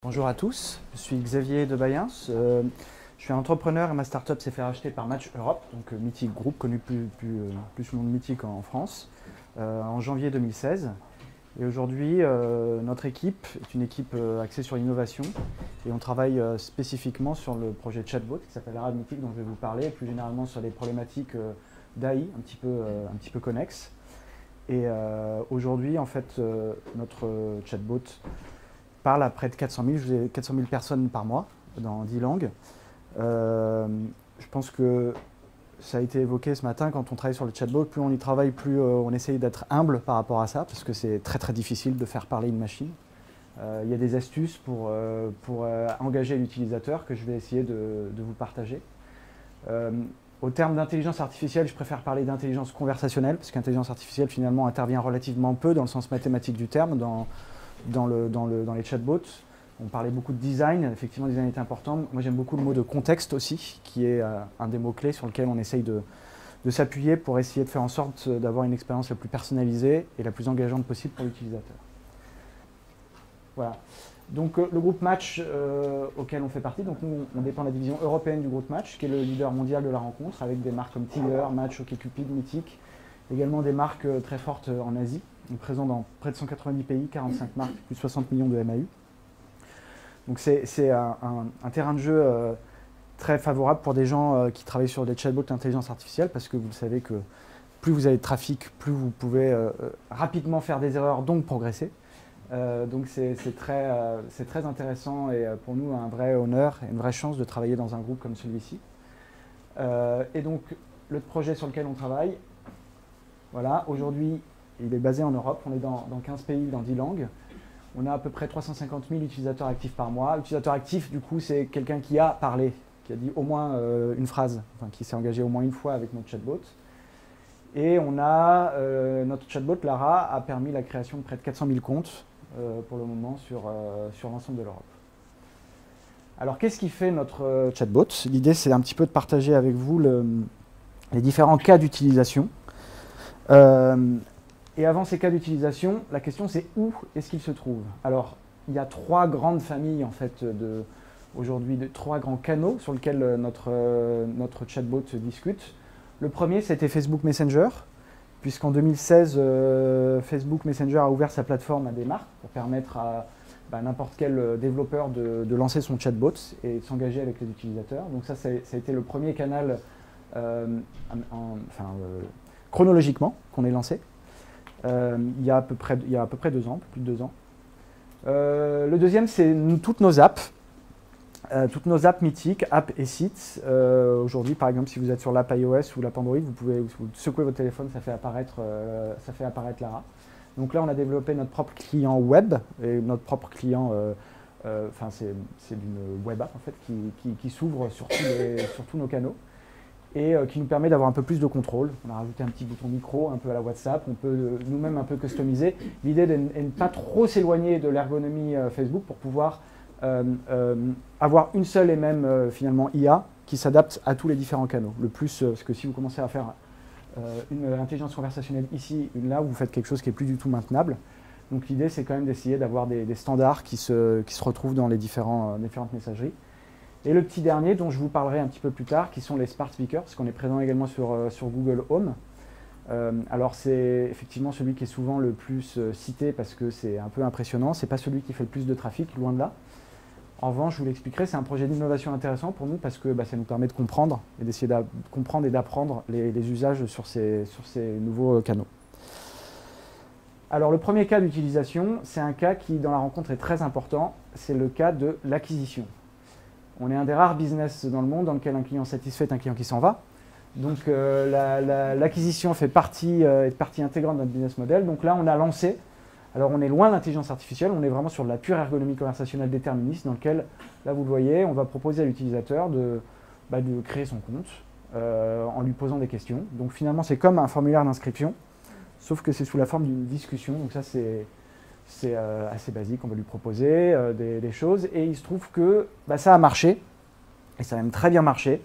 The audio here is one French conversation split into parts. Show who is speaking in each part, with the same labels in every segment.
Speaker 1: Bonjour à tous, je suis Xavier de Bayens. Je suis entrepreneur et ma startup s'est fait racheter par Match Europe, donc Mythic Group, connu plus sous le nom de Mythic en France, en janvier 2016. Et aujourd'hui, notre équipe est une équipe axée sur l'innovation et on travaille spécifiquement sur le projet chatbot qui s'appelle Ara Mythic, dont je vais vous parler, et plus généralement sur les problématiques d'AI un petit peu connexes. Et aujourd'hui, en fait, notre chatbot parle à près de 400 000 personnes par mois dans 10 langues. Je pense que ça a été évoqué ce matin quand on travaille sur le chatbot. Plus on y travaille, plus on essaye d'être humble par rapport à ça, parce que c'est très difficile de faire parler une machine. Il y a des astuces pour engager l'utilisateur que je vais essayer de vous partager. Au terme d'intelligence artificielle, je préfère parler d'intelligence conversationnelle, parce qu'intelligence artificielle finalement intervient relativement peu dans le sens mathématique du terme, dans les chatbots. On parlait beaucoup de design, effectivement le design est important. Moi j'aime beaucoup le mot de contexte aussi, qui est un des mots-clés sur lequel on essaye de s'appuyer pour essayer de faire en sorte d'avoir une expérience la plus personnalisée et la plus engageante possible pour l'utilisateur. Voilà. Donc le groupe Match auquel on fait partie, donc nous on dépend de la division européenne du groupe Match, qui est le leader mondial de la rencontre, avec des marques comme Tinder, Match, OkCupid, Mythic, également des marques très fortes en Asie. On est présent dans près de 190 pays, 45 marques, plus de 60 millions de MAU. Donc c'est un terrain de jeu très favorable pour des gens qui travaillent sur des chatbots d'intelligence artificielle, parce que vous savez que plus vous avez de trafic, plus vous pouvez rapidement faire des erreurs, donc progresser. Donc c'est très intéressant et pour nous un vrai honneur et une vraie chance de travailler dans un groupe comme celui-ci. Et donc le projet sur lequel on travaille, voilà, aujourd'hui il est basé en Europe, on est dans 15 pays, dans 10 langues. On a à peu près 350 000 utilisateurs actifs par mois. L'utilisateur actif, du coup, c'est quelqu'un qui a parlé, qui a dit au moins une phrase, enfin, qui s'est engagé au moins une fois avec notre chatbot. Et on a, notre chatbot, Lara, a permis la création de près de 400 000 comptes pour le moment sur l'ensemble de l'Europe. Alors, qu'est-ce qui fait notre chatbot? L'idée, c'est un petit peu de partager avec vous les différents cas d'utilisation. Et avant ces cas d'utilisation, la question c'est où est-ce qu'il se trouve? Alors, il y a trois grandes familles en fait aujourd'hui, trois grands canaux sur lesquels notre chatbot se discute. Le premier, c'était Facebook Messenger, puisqu'en 2016, Facebook Messenger a ouvert sa plateforme à des marques pour permettre à n'importe quel développeur de lancer son chatbot et de s'engager avec les utilisateurs. Donc ça a été le premier canal chronologiquement qu'on ait lancé. Il y a à peu près 2 ans, plus de 2 ans. Le deuxième, c'est toutes nos apps mythiques, apps et sites. Aujourd'hui, par exemple, si vous êtes sur l'app iOS ou l'app Android, vous pouvez secouer votre téléphone, ça fait apparaître Lara. Donc là, on a développé notre propre client web et notre propre client, c'est d'une web app en fait qui s'ouvre sur tous nos canaux. Et qui nous permet d'avoir un peu plus de contrôle. On a rajouté un petit bouton micro, un peu à la WhatsApp, on peut nous-mêmes un peu customiser. L'idée est de ne pas trop s'éloigner de l'ergonomie Facebook pour pouvoir avoir une seule et même finalement IA qui s'adapte à tous les différents canaux. Le plus, parce que si vous commencez à faire une intelligence conversationnelle ici, une là, vous faites quelque chose qui n'est plus du tout maintenable. Donc l'idée c'est quand même d'essayer d'avoir des standards qui se retrouvent dans les différentes messageries. Et le petit dernier dont je vous parlerai un petit peu plus tard, qui sont les smart speakers, parce qu'on est présent également sur Google Home. Alors c'est effectivement celui qui est souvent le plus cité parce que c'est un peu impressionnant, c'est pas celui qui fait le plus de trafic, loin de là. En revanche, je vous l'expliquerai, c'est un projet d'innovation intéressant pour nous parce que ça nous permet de comprendre et d'essayer de comprendre et d'apprendre les usages sur ces nouveaux canaux. Alors le premier cas d'utilisation, c'est un cas qui dans la rencontre est très important, c'est le cas de l'acquisition. On est un des rares business dans le monde dans lequel un client satisfait est un client qui s'en va. Donc l'acquisition fait partie intégrante de notre business model. Donc là, on a lancé. Alors on est loin de l'intelligence artificielle, on est vraiment sur de la pure ergonomie conversationnelle déterministe dans lequel, là vous le voyez, on va proposer à l'utilisateur de créer son compte en lui posant des questions. Donc finalement, c'est comme un formulaire d'inscription, sauf que c'est sous la forme d'une discussion. Donc ça, c'est assez basique, on va lui proposer des choses et il se trouve que ça a marché et ça a même très bien marché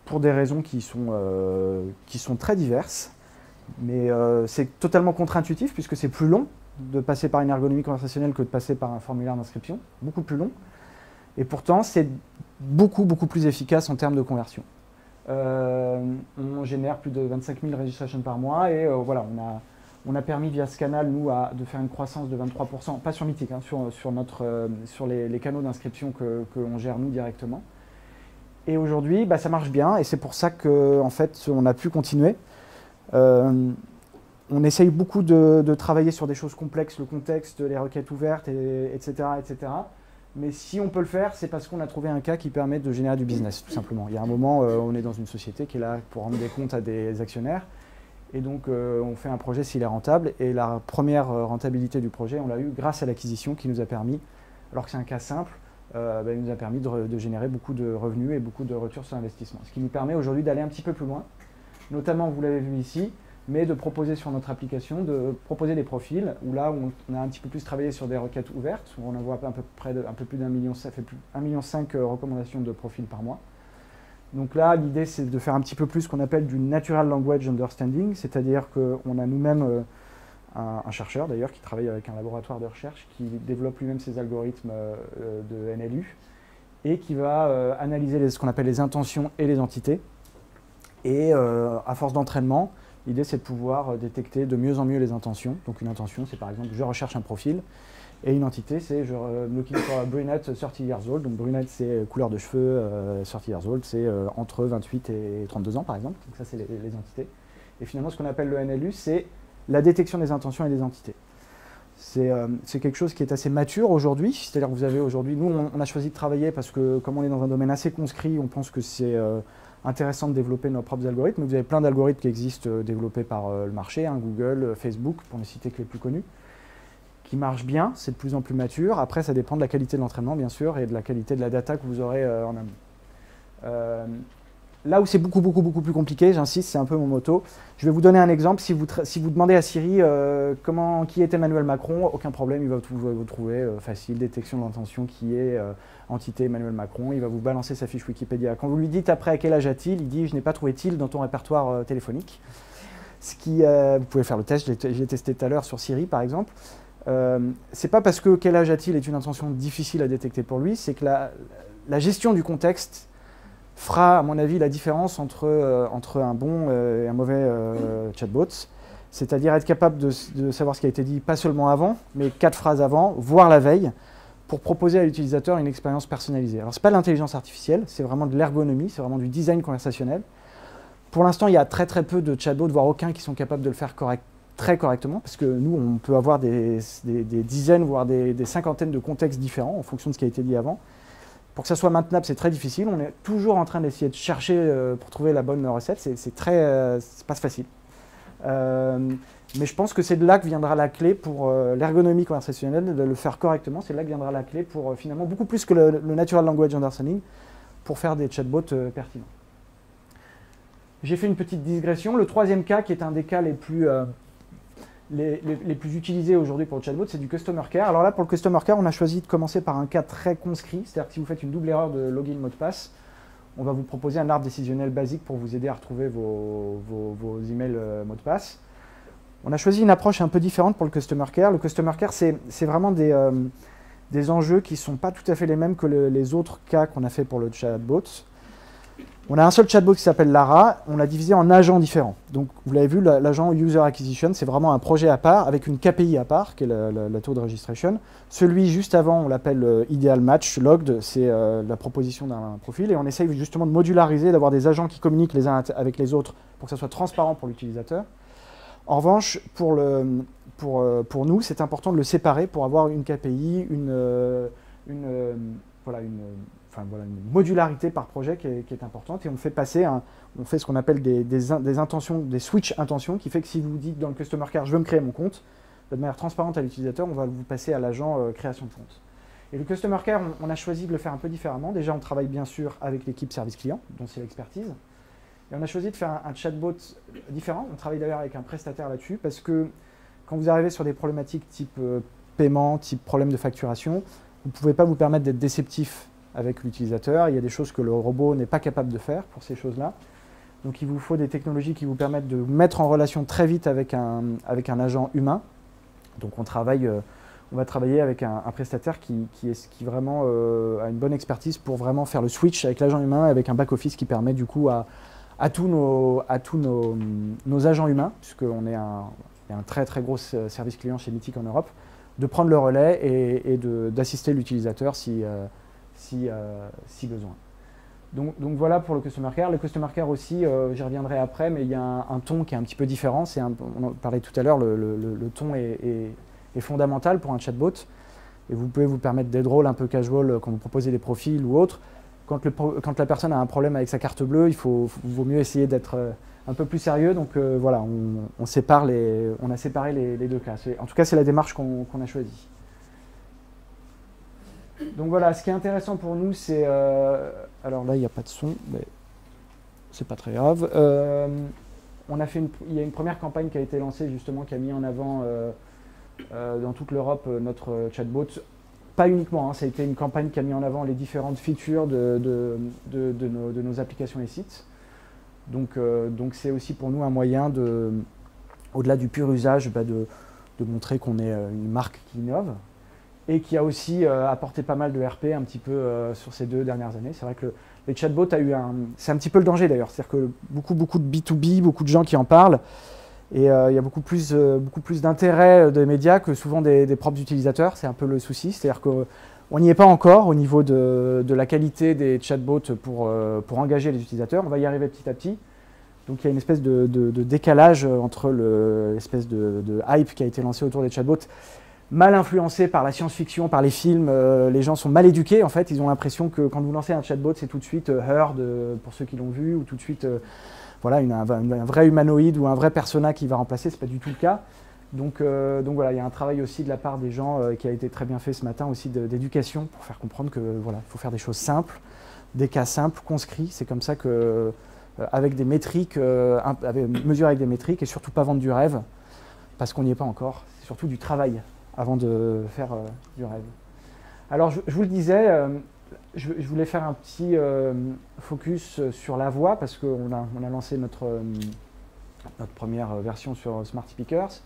Speaker 1: pour des raisons qui sont très diverses, mais c'est totalement contre-intuitif puisque c'est plus long de passer par une ergonomie conversationnelle que de passer par un formulaire d'inscription, beaucoup plus long. Et pourtant, c'est beaucoup plus efficace en termes de conversion. On génère plus de 25 000 registrations par mois et voilà, on a permis via ce canal, nous, de faire une croissance de 23%, pas sur Mythic, hein, sur les canaux d'inscription que l'on gère nous directement. Et aujourd'hui, ça marche bien et c'est pour ça qu'en fait, on a pu continuer. On essaye beaucoup de travailler sur des choses complexes, le contexte, les requêtes ouvertes, etc., etc. Mais si on peut le faire, c'est parce qu'on a trouvé un cas qui permet de générer du business, tout simplement. Il y a un moment, on est dans une société qui est là pour rendre des comptes à des actionnaires. Et donc, on fait un projet s'il est rentable. Et la première rentabilité du projet, on l'a eu grâce à l'acquisition qui nous a permis, alors que c'est un cas simple, il nous a permis de générer beaucoup de revenus et beaucoup de retours sur investissement. Ce qui nous permet aujourd'hui d'aller un petit peu plus loin, notamment, vous l'avez vu ici, mais de proposer sur notre application, de proposer des profils, où là, on a un petit peu plus travaillé sur des requêtes ouvertes, où on envoie un peu plus d'1 million, ça fait 1,5 million recommandations de profils par mois. Donc là, l'idée, c'est de faire un petit peu plus ce qu'on appelle du Natural Language Understanding, c'est-à-dire qu'on a nous-mêmes un chercheur, d'ailleurs, qui travaille avec un laboratoire de recherche, qui développe lui-même ses algorithmes de NLU, et qui va analyser ce qu'on appelle les intentions et les entités. Et à force d'entraînement, l'idée, c'est de pouvoir détecter de mieux en mieux les intentions. Donc une intention, c'est par exemple, je recherche un profil. Et une entité, c'est looking for a brunette 30 years old. Donc brunette, c'est couleur de cheveux, 30 years old, c'est entre 28 et 32 ans, par exemple. Donc ça, c'est les entités. Et finalement, ce qu'on appelle le NLU, c'est la détection des intentions et des entités. C'est quelque chose qui est assez mature aujourd'hui. C'est-à-dire que vous avez aujourd'hui, nous, on a choisi de travailler parce que, comme on est dans un domaine assez conscrit, on pense que c'est intéressant de développer nos propres algorithmes. Vous avez plein d'algorithmes qui existent développés par le marché, hein, Google, Facebook, pour ne citer que les plus connus, qui marchent bien, c'est de plus en plus mature. Après, ça dépend de la qualité de l'entraînement, bien sûr, et de la qualité de la data que vous aurez en amont. Là où c'est beaucoup plus compliqué, j'insiste, c'est un peu mon motto. Je vais vous donner un exemple. Si vous demandez à Siri qui est Emmanuel Macron, aucun problème, il va vous trouver facile, détection de l'intention qui est entité Emmanuel Macron, il va vous balancer sa fiche Wikipédia. Quand vous lui dites après à quel âge a-t-il, il dit « je n'ai pas trouvé til dans ton répertoire téléphonique ». Ce qui, vous pouvez faire le test, j'ai testé tout à l'heure sur Siri par exemple. C'est pas parce que quel âge a-t-il est une intention difficile à détecter pour lui, c'est que la gestion du contexte fera, à mon avis, la différence entre un bon et un mauvais chatbot. C'est-à-dire être capable de savoir ce qui a été dit, pas seulement avant, mais 4 phrases avant, voire la veille, pour proposer à l'utilisateur une expérience personnalisée. Alors, ce n'est pas l'intelligence artificielle, c'est vraiment de l'ergonomie, c'est vraiment du design conversationnel. Pour l'instant, il y a très peu de chatbots, voire aucun, qui sont capables de le faire très correctement, parce que nous, on peut avoir des dizaines, voire des cinquantaines de contextes différents en fonction de ce qui a été dit avant. Pour que ça soit maintenable, c'est très difficile. On est toujours en train d'essayer de chercher pour trouver la bonne recette. C'est pas facile. Mais je pense que c'est de là que viendra la clé pour l'ergonomie conversationnelle, de le faire correctement. C'est de là que viendra la clé pour finalement beaucoup plus que le Natural Language Understanding pour faire des chatbots pertinents. J'ai fait une petite digression. Le troisième cas, qui est un des cas les plus utilisés aujourd'hui pour le chatbot, c'est du Customer Care. Alors là, pour le Customer Care, on a choisi de commencer par un cas très conscrit. C'est-à-dire que si vous faites une double erreur de login mot de passe, on va vous proposer un arbre décisionnel basique pour vous aider à retrouver vos emails mots de passe. On a choisi une approche un peu différente pour le Customer Care. Le Customer Care, c'est vraiment des enjeux qui ne sont pas tout à fait les mêmes que les autres cas qu'on a fait pour le chatbot. On a un seul chatbot qui s'appelle Lara, on l'a divisé en agents différents. Donc vous l'avez vu, l'agent User Acquisition, c'est vraiment un projet à part, avec une KPI à part, qui est la tool de registration. Celui juste avant, on l'appelle Ideal Match Logged, c'est la proposition d'un profil, et on essaye justement de modulariser, d'avoir des agents qui communiquent les uns avec les autres pour que ça soit transparent pour l'utilisateur. En revanche, pour nous, c'est important de le séparer pour avoir une KPI, une modularité par projet qui est importante, et on fait passer, on fait ce qu'on appelle des intentions, des switch intentions, qui fait que si vous dites dans le Customer Care, je veux me créer mon compte, de manière transparente à l'utilisateur, on va vous passer à l'agent création de compte. Et le Customer Care, on a choisi de le faire un peu différemment. Déjà, on travaille bien sûr avec l'équipe service client, dont c'est l'expertise, et on a choisi de faire un chatbot différent. On travaille d'ailleurs avec un prestataire là-dessus, parce que quand vous arrivez sur des problématiques type paiement, type problème de facturation, vous ne pouvez pas vous permettre d'être déceptif avec l'utilisateur. Il y a des choses que le robot n'est pas capable de faire pour ces choses-là. Donc il vous faut des technologies qui vous permettent de vous mettre en relation très vite avec un agent humain. Donc on va travailler avec un prestataire qui vraiment a une bonne expertise pour vraiment faire le switch avec l'agent humain, avec un back-office qui permet du coup à tous nos agents humains, puisqu'on est un très très gros service client chez Mythic en Europe, de prendre le relais et d'assister l'utilisateur si besoin. Donc voilà pour le Customer Care. Le Customer Care aussi, j'y reviendrai après, mais il y a un ton qui est un petit peu différent. On en parlait tout à l'heure, le ton est fondamental pour un chatbot. Et vous pouvez vous permettre d'être drôle, un peu casual quand vous proposez des profils ou autres. Quand la personne a un problème avec sa carte bleue, vaut mieux essayer d'être un peu plus sérieux. Donc voilà, on a séparé les deux cas. En tout cas, c'est la démarche qu'on a choisie. Donc voilà, ce qui est intéressant pour nous, c'est... alors là, il n'y a pas de son, mais c'est pas très grave. Il y a une première campagne qui a été lancée, justement, qui a mis en avant dans toute l'Europe notre chatbot. Pas uniquement, ça a été une campagne qui a mis en avant les différentes features de nos applications et sites. Donc c'est aussi pour nous un moyen, au-delà du pur usage, de montrer qu'on est une marque qui innove et qui a aussi apporté pas mal de RP un petit peu sur ces 2 dernières années. C'est vrai que les chatbots c'est un petit peu le danger d'ailleurs, c'est-à-dire que beaucoup de B2B, beaucoup de gens qui en parlent, et il y a beaucoup plus d'intérêt des médias que souvent des propres utilisateurs. C'est un peu le souci, c'est-à-dire qu'on n'y est pas encore au niveau de la qualité des chatbots pour engager les utilisateurs. On va y arriver petit à petit. Donc il y a une espèce de décalage entre l'espèce de hype qui a été lancé autour des chatbots, mal influencé par la science-fiction, par les films. Les gens sont mal éduqués en fait. Ils ont l'impression que quand vous lancez un chatbot, c'est tout de suite Heard pour ceux qui l'ont vu, ou tout de suite voilà, un vrai humanoïde ou un vrai persona qui va remplacer. C'est pas du tout le cas. Donc voilà, il y a un travail aussi de la part des gens qui a été très bien fait ce matin aussi d'éducation pour faire comprendre que voilà, il faut faire des choses simples, des cas simples, conscrits. C'est comme ça que avec des métriques, mesurer avec des métriques, et surtout pas vendre du rêve, parce qu'on n'y est pas encore. C'est surtout du travail avant de faire du rêve. Alors je vous le disais, je voulais faire un petit focus sur la voix, parce qu'on a lancé notre première version sur Smart Speakers.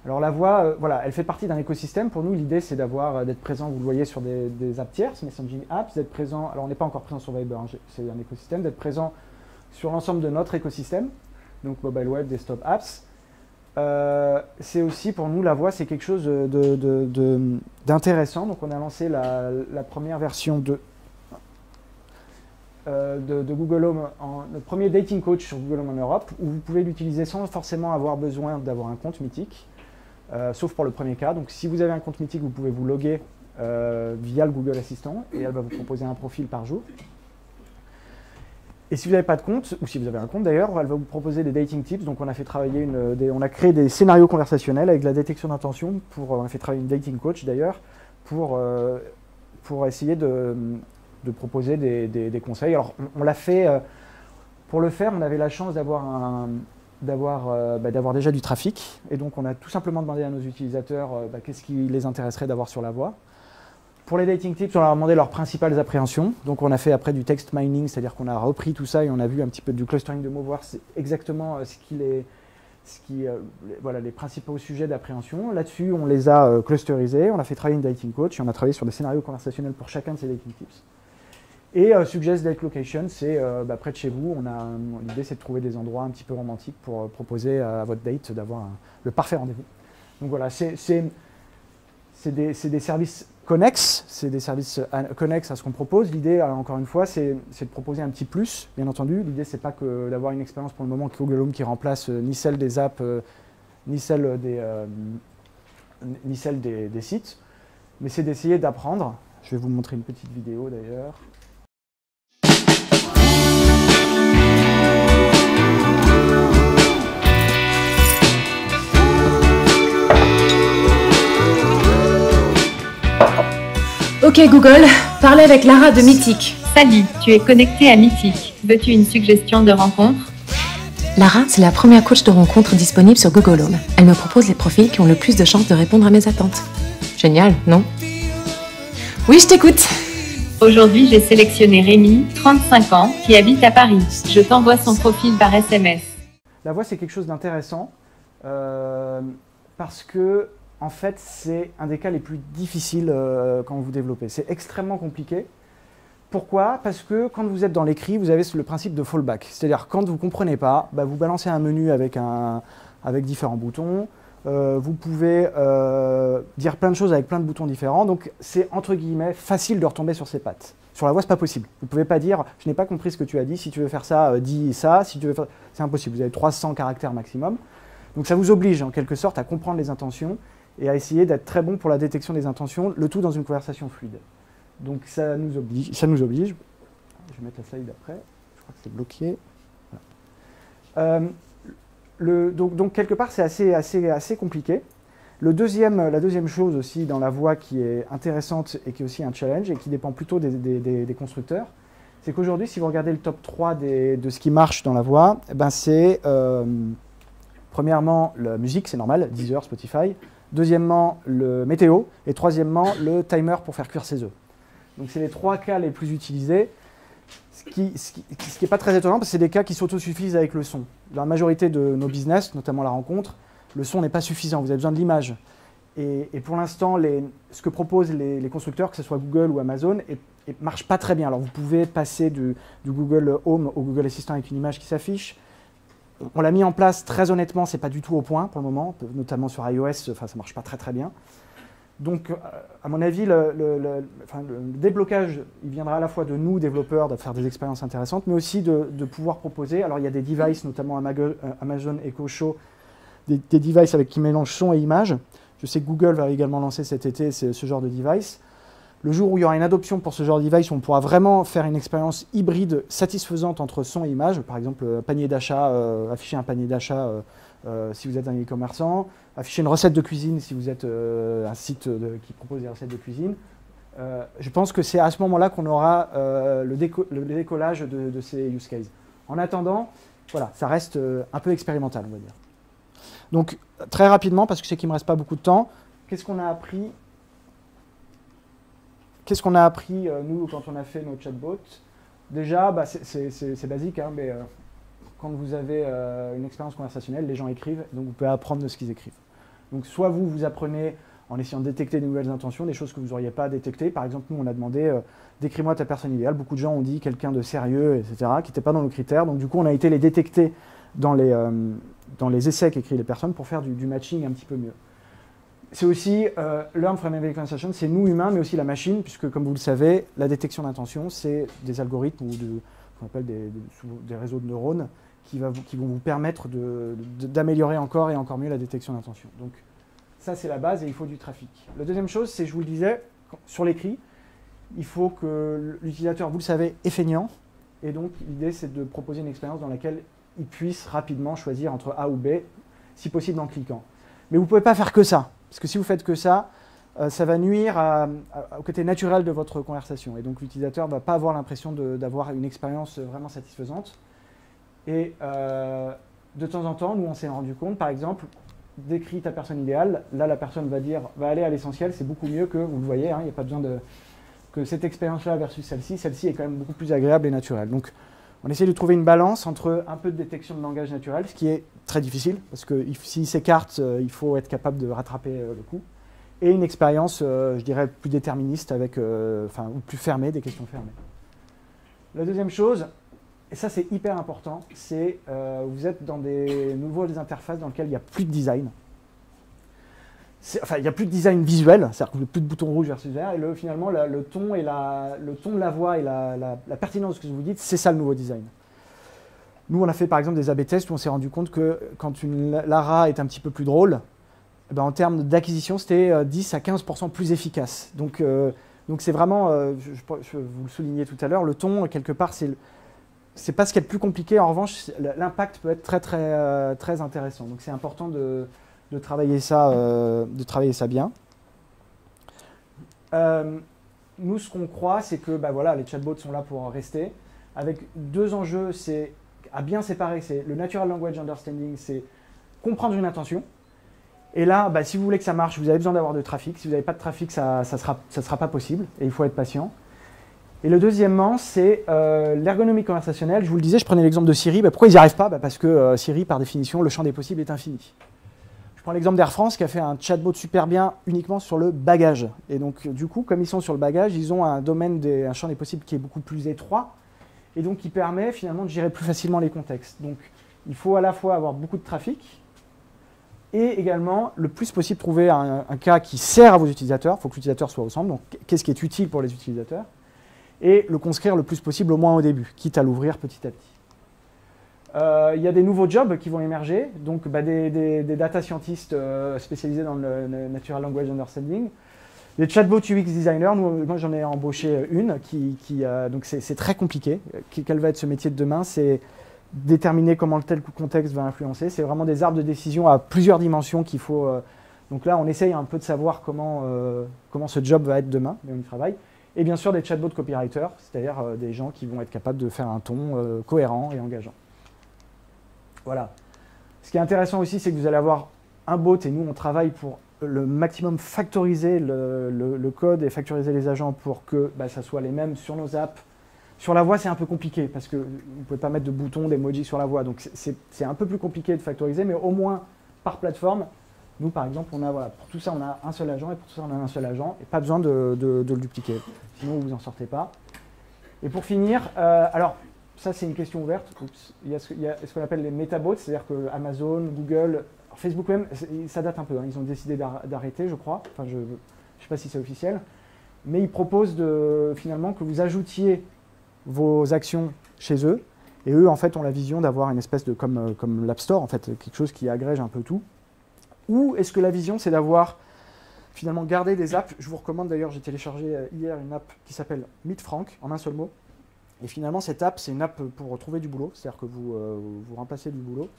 Speaker 1: Alors la voix, voilà, elle fait partie d'un écosystème. Pour nous, l'idée c'est d'être présent, vous le voyez, sur des apps tierces, messaging apps, d'être présent, alors on n'est pas encore présent sur Viber, c'est un écosystème, d'être présent sur l'ensemble de notre écosystème, donc mobile web, desktop apps. C'est aussi pour nous, la voix, c'est quelque chose d'intéressant. Donc on a lancé la première version de Google Home, notre premier dating coach sur Google Home en Europe, où vous pouvez l'utiliser sans forcément avoir besoin d'avoir un compte Mythic, sauf pour le premier cas. Donc si vous avez un compte Mythic, vous pouvez vous loguer via le Google Assistant, et elle va vous proposer un profil par jour. Et si vous n'avez pas de compte, ou si vous avez un compte d'ailleurs, elle va vous proposer des dating tips. Donc on a fait travailler on a créé des scénarios conversationnels avec la détection d'intention. On a fait travailler une dating coach d'ailleurs pour essayer de proposer des conseils. Alors on l'a fait, pour le faire, on avait la chance d'avoir déjà du trafic. Et donc on a tout simplement demandé à nos utilisateurs qu'est-ce qui les intéresserait d'avoir sur la voix. Pour les dating tips, on leur a demandé leurs principales appréhensions. Donc on a fait après du text mining, c'est-à-dire qu'on a repris tout ça et on a vu un petit peu du clustering de mots, voir exactement voilà, les principaux sujets d'appréhension. Là-dessus, on les a clusterisés, on a fait travailler une dating coach et on a travaillé sur des scénarios conversationnels pour chacun de ces dating tips. Et Suggest Date Location, c'est près de chez vous. L'idée, c'est de trouver des endroits un petit peu romantiques pour proposer à votre date d'avoir le parfait rendez-vous. Donc voilà, c'est des services connexes, connexes à ce qu'on propose. L'idée, encore une fois, c'est de proposer un petit plus, bien entendu. L'idée, c'est pas que d'avoir une expérience pour le moment Google Home qui remplace ni celle des apps, ni celle des sites, mais c'est d'essayer d'apprendre. Je vais vous montrer une petite vidéo d'ailleurs.
Speaker 2: Ok Google, parlez avec Lara de Mythic.
Speaker 3: Salut, tu es connecté à Mythic. Veux-tu une suggestion de rencontre?
Speaker 2: Lara, c'est la première coach de rencontre disponible sur Google Home. Elle me propose les profils qui ont le plus de chances de répondre à mes attentes. Génial, non? Oui, je t'écoute.
Speaker 3: Aujourd'hui, j'ai sélectionné Rémi, 35 ans, qui habite à Paris. Je t'envoie son profil par SMS.
Speaker 1: La voix, c'est quelque chose d'intéressant parce que en fait, c'est un des cas les plus difficiles quand vous développez. C'est extrêmement compliqué. Pourquoi? Parce que quand vous êtes dans l'écrit, vous avez le principe de fallback. C'est-à-dire, quand vous ne comprenez pas, bah, vous balancez un menu avec différents boutons. Vous pouvez dire plein de choses avec plein de boutons différents. Donc, c'est, entre guillemets, facile de retomber sur ses pattes. Sur la voix, ce n'est pas possible. Vous ne pouvez pas dire « je n'ai pas compris ce que tu as dit, si tu veux faire ça, dis ça, si tu veux faire... » C'est impossible, vous avez 300 caractères maximum. Donc, ça vous oblige, en quelque sorte, à comprendre les intentions et à essayer d'être très bon pour la détection des intentions, le tout dans une conversation fluide. Donc ça nous oblige. Je vais mettre la slide après. Je crois que c'est bloqué. Voilà. Donc quelque part, c'est assez compliqué. La deuxième chose aussi dans la voix qui est intéressante et qui est aussi un challenge et qui dépend plutôt des constructeurs, c'est qu'aujourd'hui, si vous regardez le top 3 de ce qui marche dans la voix, ben c'est premièrement la musique, c'est normal, Deezer, Spotify. Deuxièmement, le météo. Et troisièmement, le timer pour faire cuire ses œufs. Donc c'est les 3 cas les plus utilisés, ce qui n'est pas très étonnant parce que c'est des cas qui s'autosuffisent avec le son. Dans la majorité de nos business, notamment la rencontre, le son n'est pas suffisant, vous avez besoin de l'image. Et pour l'instant, ce que proposent les constructeurs, que ce soit Google ou Amazon, ne marche pas très bien. Alors vous pouvez passer du Google Home au Google Assistant avec une image qui s'affiche. On l'a mis en place, très honnêtement, ce n'est pas du tout au point pour le moment, notamment sur iOS, ça ne marche pas très bien. Donc, à mon avis, le déblocage, il viendra à la fois de nous, développeurs, de faire des expériences intéressantes, mais aussi de pouvoir proposer. Alors, il y a des devices, notamment Amazon Echo Show, des devices qui mélangent son et image. Je sais que Google va également lancer cet été ce genre de device. Le jour où il y aura une adoption pour ce genre de device, on pourra vraiment faire une expérience hybride satisfaisante entre son et image. Par exemple, panier d'achat, afficher un panier d'achat si vous êtes un e-commerçant, afficher une recette de cuisine si vous êtes un site qui propose des recettes de cuisine. Je pense que c'est à ce moment-là qu'on aura le décollage de ces use cases. En attendant, voilà, ça reste un peu expérimental, on va dire. Donc, très rapidement, parce que je sais qu'il ne me reste pas beaucoup de temps, qu'est-ce qu'on a appris nous, quand on a fait nos chatbots? Déjà, bah, c'est basique, hein, mais quand vous avez une expérience conversationnelle, les gens écrivent, donc vous pouvez apprendre de ce qu'ils écrivent. Donc soit vous apprenez en essayant de détecter de nouvelles intentions, des choses que vous n'auriez pas détectées. Par exemple, nous, on a demandé décris-moi ta personne idéale. Beaucoup de gens ont dit quelqu'un de sérieux, etc., qui n'était pas dans nos critères. Donc du coup, on a été les détecter dans les essais qu'écrivent les personnes pour faire du matching un petit peu mieux. C'est aussi, Learn from Every Conversation, c'est nous humains, mais aussi la machine, puisque comme vous le savez, la détection d'intention, c'est des algorithmes ou qu'on appelle des réseaux de neurones qui vont vous permettre d'améliorer encore et encore mieux la détection d'intention. Donc ça, c'est la base et il faut du trafic. La deuxième chose, c'est, je vous le disais, sur l'écrit, il faut que l'utilisateur, vous le savez, est feignant. Et donc, l'idée, c'est de proposer une expérience dans laquelle il puisse rapidement choisir entre A ou B, si possible en cliquant. Mais vous ne pouvez pas faire que ça. Parce que si vous faites que ça va nuire au côté naturel de votre conversation. Et donc l'utilisateur ne va pas avoir l'impression d'avoir une expérience vraiment satisfaisante. Et de temps en temps, nous on s'est rendu compte, par exemple, décris ta personne idéale. Là, la personne va aller à l'essentiel, c'est beaucoup mieux que, vous le voyez, hein, il n'y a pas besoin que cette expérience-là versus celle-ci. Celle-ci est quand même beaucoup plus agréable et naturelle. Donc on essaie de trouver une balance entre un peu de détection de langage naturel, ce qui est très difficile, parce que s'il s'écarte, il faut être capable de rattraper le coup, et une expérience, je dirais, plus déterministe, ou plus fermée, des questions fermées. La deuxième chose, et ça c'est hyper important, c'est vous êtes dans des nouvelles interfaces dans lesquelles il n'y a plus de design. Enfin, il n'y a plus de design visuel, c'est-à-dire qu'il n'y a plus de bouton rouge versus vert, et finalement, le ton de la voix et la pertinence de ce que vous dites, c'est ça le nouveau design. Nous, on a fait par exemple des A/B tests où on s'est rendu compte que quand une Lara est un petit peu plus drôle, eh ben, en termes d'acquisition, c'était 10 à 15% plus efficace. Donc c'est vraiment, je vous le soulignais tout à l'heure, le ton, quelque part, c'est pas ce qui est le plus compliqué. En revanche, l'impact peut être très intéressant. Donc c'est important de travailler ça bien. Nous, ce qu'on croit, c'est que voilà, les chatbots sont là pour rester, avec 2 enjeux, c'est à bien séparer, c'est le Natural Language Understanding, c'est comprendre une intention. Et là, si vous voulez que ça marche, vous avez besoin d'avoir de trafic. Si vous n'avez pas de trafic, ça sera pas possible, et il faut être patient. Et le deuxièmement, c'est l'ergonomie conversationnelle. Je vous le disais, je prenais l'exemple de Siri. Pourquoi ils n'y arrivent pas? Parce que Siri, par définition, le champ des possibles est infini. Je prends l'exemple d'Air France qui a fait un chatbot super bien uniquement sur le bagage. Et donc, du coup, comme ils sont sur le bagage, ils ont un champ des possibles qui est beaucoup plus étroit et donc qui permet finalement de gérer plus facilement les contextes. Donc, il faut à la fois avoir beaucoup de trafic et également, le plus possible, trouver un cas qui sert à vos utilisateurs. Il faut que l'utilisateur soit au centre. Donc, qu'est-ce qui est utile pour les utilisateurs? Et le construire le plus possible, au moins au début, quitte à l'ouvrir petit à petit. Il y a des nouveaux jobs qui vont émerger, donc des data scientists spécialisés dans le Natural Language Understanding, des chatbot UX designers. Moi, j'en ai embauché une, donc c'est très compliqué. Quel va être ce métier de demain? C'est déterminer comment tel contexte va influencer. C'est vraiment des arbres de décision à plusieurs dimensions qu'il faut... donc là, on essaye un peu de savoir comment ce job va être demain, mais on y travaille. Et bien sûr, des chatbots copywriters, c'est-à-dire des gens qui vont être capables de faire un ton cohérent et engageant. Voilà. Ce qui est intéressant aussi, c'est que vous allez avoir un bot, et nous, on travaille pour le maximum factoriser le code et factoriser les agents pour que ça soit les mêmes sur nos apps. Sur la voix, c'est un peu compliqué, parce que vous ne pouvez pas mettre de boutons, d'emojis sur la voix. Donc, c'est un peu plus compliqué de factoriser, mais au moins, par plateforme, nous, par exemple, pour tout ça, on a un seul agent, et pour tout ça, on a un seul agent, et pas besoin de le dupliquer. Sinon, vous n'en sortez pas. Et pour finir, alors, ça, c'est une question ouverte. Il y a ce qu'on appelle les metabots, c'est-à-dire que Amazon, Google, Facebook même, ça date un peu. Ils ont décidé d'arrêter, je crois. Enfin, je ne sais pas si c'est officiel. Mais ils proposent finalement que vous ajoutiez vos actions chez eux. Et eux, en fait, ont la vision d'avoir une espèce de, comme l'App Store, en fait, quelque chose qui agrège un peu tout. Ou est-ce que la vision, c'est d'avoir finalement gardé des apps? Je vous recommande d'ailleurs, j'ai téléchargé hier une app qui s'appelle Meet Frank, en un seul mot. Et finalement, cette app, c'est une app pour trouver du boulot, c'est-à-dire que vous remplacez du boulot,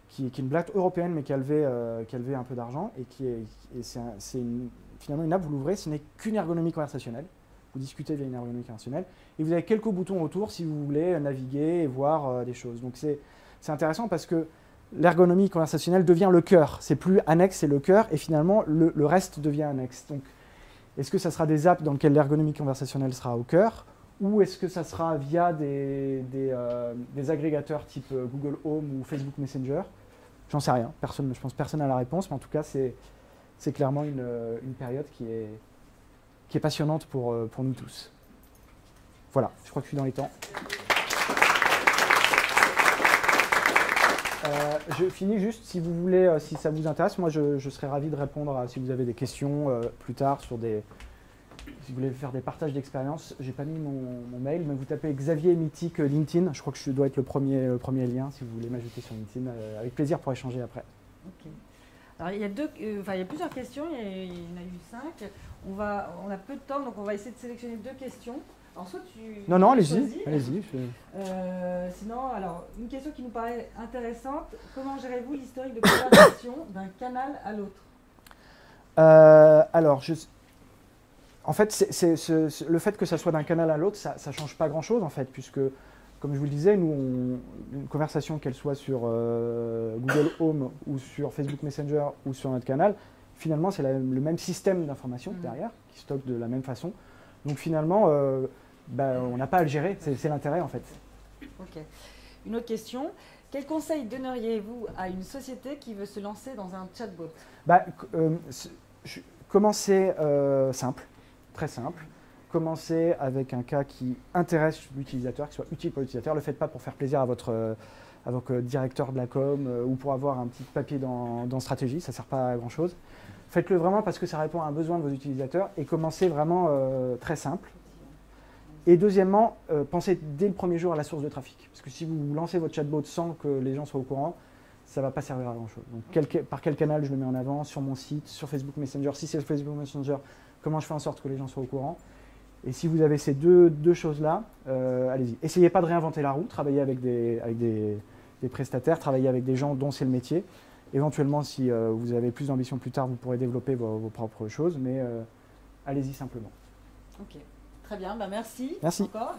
Speaker 1: qui est une blague européenne, mais qui a levé un peu d'argent, et c'est finalement une app, vous l'ouvrez, ce n'est qu'une ergonomie conversationnelle. Vous discutez via une ergonomie conversationnelle, et vous avez quelques boutons autour si vous voulez naviguer et voir des choses. Donc c'est intéressant parce que l'ergonomie conversationnelle devient le cœur. C'est plus annexe, c'est le cœur, et finalement, le reste devient annexe. Donc, est-ce que ça sera des apps dans lesquelles l'ergonomie conversationnelle sera au cœur, ou est-ce que ça sera via des agrégateurs type Google Home ou Facebook Messenger? J'en sais rien. Je pense que personne n'a la réponse, mais en tout cas, c'est clairement une période qui est passionnante pour nous tous. Voilà, je crois que je suis dans les temps. Je finis juste, si vous voulez, si ça vous intéresse, moi je serais ravi de répondre si vous avez des questions plus tard sur si vous voulez faire des partages d'expérience. J'ai pas mis mon mail, mais vous tapez Xavier Mythique LinkedIn. Je crois que je dois être le premier lien si vous voulez m'ajouter sur LinkedIn. Avec plaisir pour échanger après.
Speaker 4: Ok. Alors il y a plusieurs questions, il y en a eu 5. On a peu de temps, donc on va essayer de sélectionner 2 questions. Alors, soit
Speaker 1: non, allez-y.
Speaker 4: Sinon, alors, une question qui nous paraît intéressante. Comment gérez-vous l'historique de conversation d'un canal à l'autre?
Speaker 1: En fait, le fait que ça soit d'un canal à l'autre, ça ne change pas grand-chose, en fait, puisque, comme je vous le disais, nous, une conversation, qu'elle soit sur Google Home ou sur Facebook Messenger ou sur notre canal, finalement, c'est le même système d'information derrière, qui stocke de la même façon. Donc, finalement, on n'a pas à le gérer, c'est l'intérêt, en fait.
Speaker 4: Ok. Une autre question. Quel conseil donneriez-vous à une société qui veut se lancer dans un chatbot?
Speaker 1: Commencez simple, très simple. Commencez avec un cas qui intéresse l'utilisateur, qui soit utile pour l'utilisateur. Ne le faites pas pour faire plaisir à votre directeur de la com ou pour avoir un petit papier dans stratégie, ça ne sert pas à grand-chose. Faites-le vraiment parce que ça répond à un besoin de vos utilisateurs et commencez vraiment très simple. Et deuxièmement, pensez dès le premier jour à la source de trafic. Parce que si vous lancez votre chatbot sans que les gens soient au courant, ça ne va pas servir à grand-chose. Donc par quel canal je le mets en avant? Sur mon site, sur Facebook Messenger. Si c'est Facebook Messenger, comment je fais en sorte que les gens soient au courant? Et si vous avez ces deux choses-là, allez-y. Essayez pas de réinventer la roue, travaillez avec des prestataires, travaillez avec des gens dont c'est le métier. Éventuellement, si vous avez plus d'ambition plus tard, vous pourrez développer vos propres choses, mais allez-y simplement.
Speaker 4: Ok, très bien, merci.
Speaker 1: Merci.
Speaker 4: Encore.